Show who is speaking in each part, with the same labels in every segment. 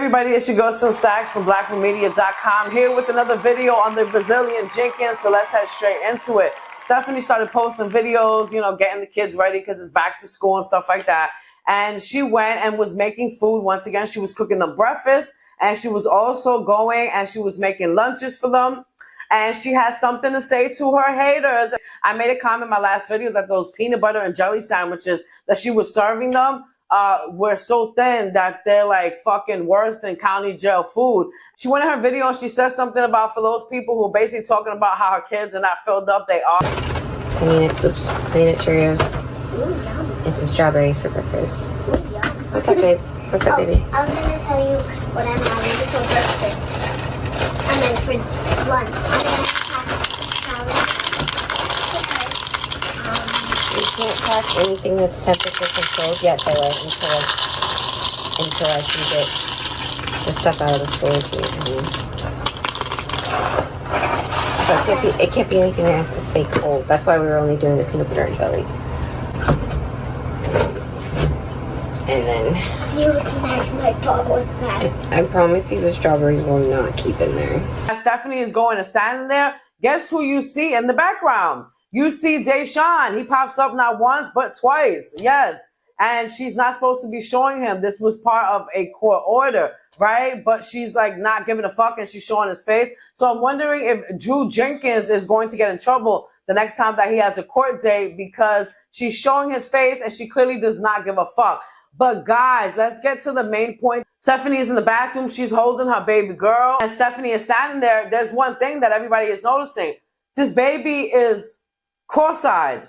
Speaker 1: Everybody, it's your girl Sim Stacks from blackroommedia.com here with another video on the Brazilian Jenkins. So let's head straight into it. Stephanie started posting videos, getting the kids ready because it's back to school and stuff like that. And she went and was making food. Once again, she was cooking them breakfast, and she was also going and she was making lunches for them. And she has something to say to her haters. I made a comment in my last video that those peanut butter and jelly sandwiches that she was serving them were so thin that they're like fucking worse than county jail food. She went in her video and she said something about for those people who are basically talking about how her kids are not filled up, they are.
Speaker 2: Peanut Cheerios, and some strawberries for breakfast. What's up, babe? What's up, baby?
Speaker 3: I was going to tell you what I'm having for breakfast. And then for lunch, I'm going to have salad.
Speaker 2: You can't pack anything that's temperature controlled yet, Taylor, until I can get the stuff out of the storage unit. So it can't be anything that has to stay cold. That's why we were only doing the peanut butter and jelly. And then
Speaker 3: You smacked my paw with that.
Speaker 2: I promise you the strawberries will not keep in there.
Speaker 1: As Stephanie is going and standing there, guess who you see in the background? You see Deshaun. He pops up not once, but twice. Yes. And she's not supposed to be showing him. This was part of a court order, right? But she's like not giving a fuck and she's showing his face. So I'm wondering if Jenkins is going to get in trouble the next time that he has a court date because she's showing his face and she clearly does not give a fuck. But guys, let's get to the main point. Stephanie is in the bathroom. She's holding her baby girl. And Stephanie is standing there. There's one thing that everybody is noticing. This baby is cross-eyed.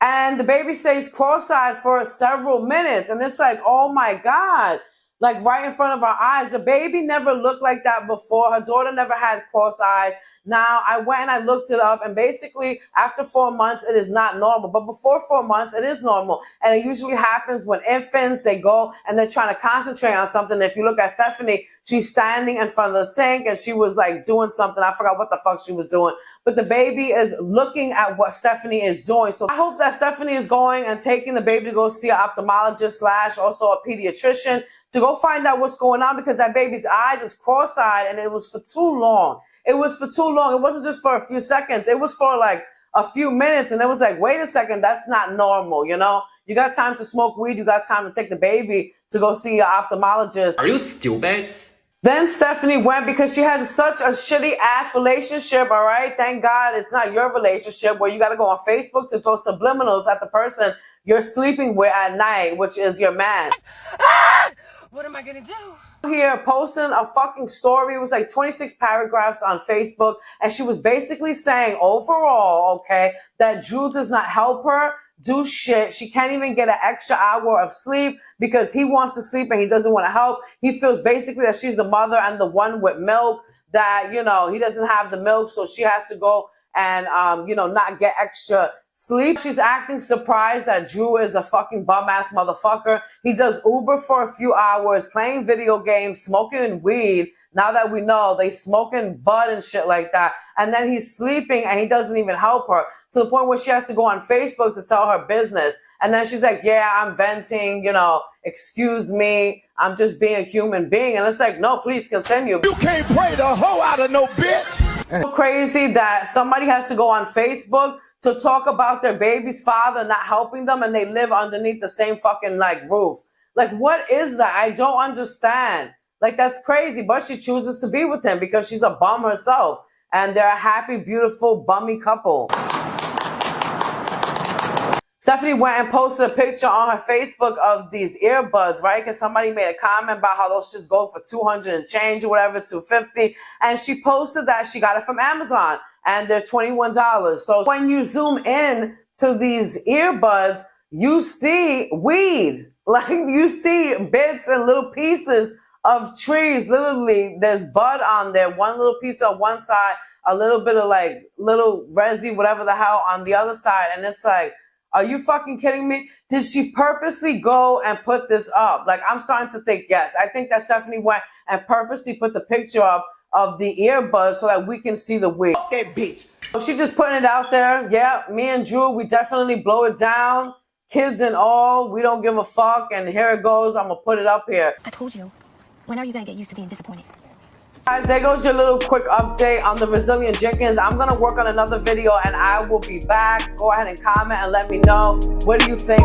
Speaker 1: And the baby stays cross-eyed for several minutes. And it's like, oh my God, like right in front of our eyes. The baby never looked like that before. Her daughter never had cross eyes. Now, I went and I looked it up, and basically after 4 months, it is not normal. But before 4 months, it is normal. And it usually happens when infants, they go and they're trying to concentrate on something. If you look at Stephanie, she's standing in front of the sink and she was like doing something. I forgot what the fuck she was doing. But the baby is looking at what Stephanie is doing. So I hope that Stephanie is going and taking the baby to go see an ophthalmologist / also a pediatrician to go find out what's going on, because that baby's eyes is cross-eyed and it was for too long. It was for too long. It wasn't just for a few seconds. It was for like a few minutes. And it was like, wait a second, that's not normal, You got time to smoke weed. You got time to take the baby to go see your ophthalmologist.
Speaker 4: Are you stupid?
Speaker 1: Then Stephanie went because she has such a shitty ass relationship, all right? Thank God it's not your relationship where you got to go on Facebook to throw subliminals at the person you're sleeping with at night, which is your man.
Speaker 5: What am I gonna do?
Speaker 1: Here posting a fucking story. It was like 26 paragraphs on Facebook. And she was basically saying overall, okay, that Drew does not help her do shit. She can't even get an extra hour of sleep because he wants to sleep and he doesn't want to help. He feels basically that she's the mother and the one with milk, that, he doesn't have the milk. So she has to go and, not get extra sleep. She's acting surprised that Drew is a fucking bum-ass motherfucker. He does Uber for a few hours, playing video games, smoking weed. Now that we know, they smoking bud and shit like that. And then he's sleeping and he doesn't even help her, to the point where she has to go on Facebook to tell her business. And then she's like, yeah, I'm venting, excuse me. I'm just being a human being. And it's like, no, please continue.
Speaker 6: You can't pray the hoe out of no bitch.
Speaker 1: So crazy that somebody has to go on Facebook to talk about their baby's father not helping them, and they live underneath the same fucking roof. Like, what is that? I don't understand. Like, that's crazy. But she chooses to be with him because she's a bum herself, and they're a happy, beautiful, bummy couple. Stephanie went and posted a picture on her Facebook of these earbuds, right? Because somebody made a comment about how those shits go for 200 and change or whatever, 250. And she posted that she got it from Amazon and they're $21. So when you zoom in to these earbuds, you see weed. Like you see bits and little pieces of trees. Literally, there's bud on there. One little piece on one side, a little bit of like little resi, whatever the hell on the other side. And it's like, are you fucking kidding me? Did she purposely go and put this up? Like, I'm starting to think yes. I think that Stephanie went and purposely put the picture up of the earbuds so that we can see the weed.
Speaker 6: Fuck that bitch.
Speaker 1: So she just putting it out there. Yeah, me and Drew, we definitely blow it down. Kids and all, we don't give a fuck. And here it goes. I'm going to put it up here.
Speaker 4: I told you. When are you going to get used to being disappointed?
Speaker 1: Guys, there goes your little quick update on the resilient Jenkins. I'm going to work on another video and I will be back. Go ahead and comment and let me know. What do you think?